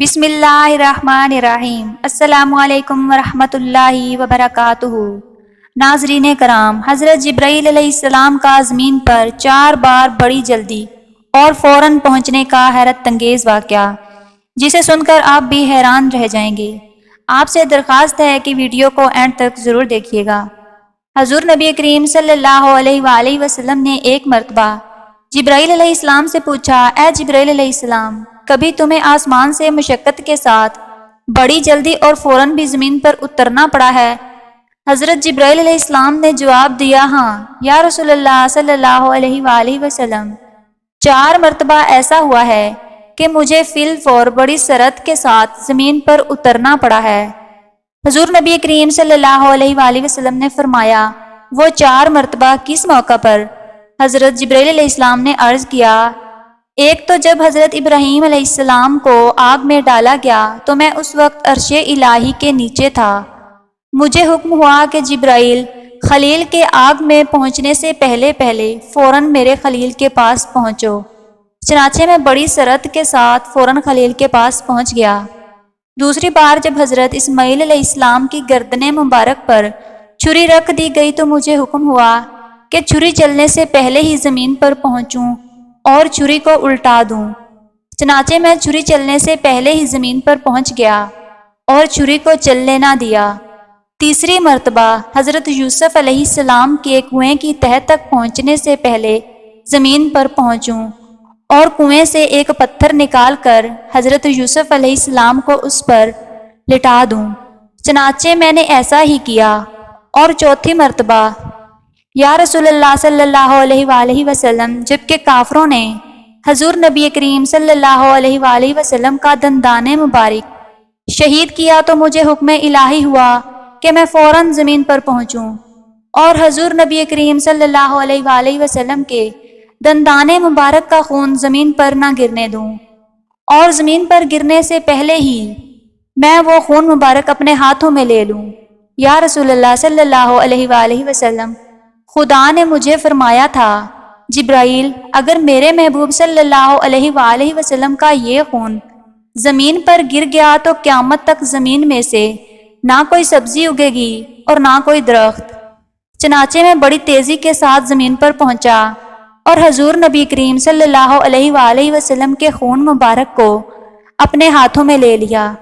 بسم اللہ الرحمن الرحیم۔ السلام علیکم ورحمۃ اللہ وبرکاتہ۔ ناظرین کرام، حضرت جبرائیل علیہ السلام کا زمین پر 4 بار بڑی جلدی اور فوراً پہنچنے کا حیرت انگیز واقعہ، جسے سن کر آپ بھی حیران رہ جائیں گے۔ آپ سے درخواست ہے کہ ویڈیو کو اینڈ تک ضرور دیکھیے گا۔ حضور نبی کریم صلی اللہ علیہ وآلہ وسلم نے ایک مرتبہ جبرائیل علیہ السلام سے پوچھا، اے جبرائیل علیہ السلام، کبھی تمہیں آسمان سے مشقت کے ساتھ بڑی جلدی اور فوراً بھی زمین پر اترنا پڑا ہے؟ حضرت جبرائیل علیہ السلام نے جواب دیا، ہاں یا رسول اللہ صلی اللہ علیہ وآلہ وسلم، 4 مرتبہ ایسا ہوا ہے کہ مجھے فی الفور بڑی سرعت کے ساتھ زمین پر اترنا پڑا ہے۔ حضور نبی کریم صلی اللہ علیہ وآلہ وسلم نے فرمایا، وہ 4 مرتبہ کس موقع پر؟ حضرت جبرائیل علیہ السلام نے عرض کیا، ایک تو جب حضرت ابراہیم علیہ السلام کو آگ میں ڈالا گیا تو میں اس وقت عرش الہی کے نیچے تھا۔ مجھے حکم ہوا کہ جبرائیل، خلیل کے آگ میں پہنچنے سے پہلے فوراً میرے خلیل کے پاس پہنچو۔ چنانچہ میں بڑی سرعت کے ساتھ فوراً خلیل کے پاس پہنچ گیا۔ دوسری بار جب حضرت اسماعیل علیہ السلام کی گردن مبارک پر چھری رکھ دی گئی تو مجھے حکم ہوا کہ چھری چلنے سے پہلے ہی زمین پر پہنچوں اور چھری کو الٹا دوں۔ چنانچہ میں چھری چلنے سے پہلے ہی زمین پر پہنچ گیا اور چھری کو چلنے نہ دیا۔ تیسری مرتبہ حضرت یوسف علیہ السلام کے کنویں کی تہہ تک پہنچنے سے پہلے زمین پر پہنچوں اور کنویں سے ایک پتھر نکال کر حضرت یوسف علیہ السلام کو اس پر لٹا دوں۔ چنانچہ میں نے ایسا ہی کیا۔ اور چوتھی مرتبہ، یا رسول اللہ صلی اللہ علیہ وآلہ وسلم، جبکہ کافروں نے حضور نبی کریم صلی اللہ علیہ وآلہ وسلم کا دندان مبارک شہید کیا تو مجھے حکم الہی ہوا کہ میں فوراً زمین پر پہنچوں اور حضور نبی کریم صلی اللہ علیہ وآلہ وسلم کے دندان مبارک کا خون زمین پر نہ گرنے دوں، اور زمین پر گرنے سے پہلے ہی میں وہ خون مبارک اپنے ہاتھوں میں لے لوں۔ یا رسول اللہ صلی اللہ علیہ وآلہ وسلم، خدا نے مجھے فرمایا تھا، جبرائیل، اگر میرے محبوب صلی اللہ علیہ وآلہ وسلم کا یہ خون زمین پر گر گیا تو قیامت تک زمین میں سے نہ کوئی سبزی اگے گی اور نہ کوئی درخت۔ چنانچہ میں بڑی تیزی کے ساتھ زمین پر پہنچا اور حضور نبی کریم صلی اللہ علیہ وآلہ وسلم کے خون مبارک کو اپنے ہاتھوں میں لے لیا۔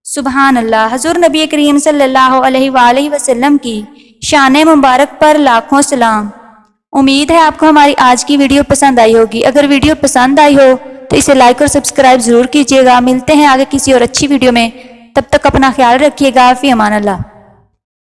سبحان اللہ۔ حضور نبی کریم صلی اللہ علیہ وآلہ وسلم کی شان مبارک پر لاکھوں سلام۔ امید ہے آپ کو ہماری آج کی ویڈیو پسند آئی ہوگی۔ اگر ویڈیو پسند آئی ہو تو اسے لائک اور سبسکرائب ضرور کیجیے گا۔ ملتے ہیں آگے کسی اور اچھی ویڈیو میں، تب تک اپنا خیال رکھیے گا۔ فی امان اللہ۔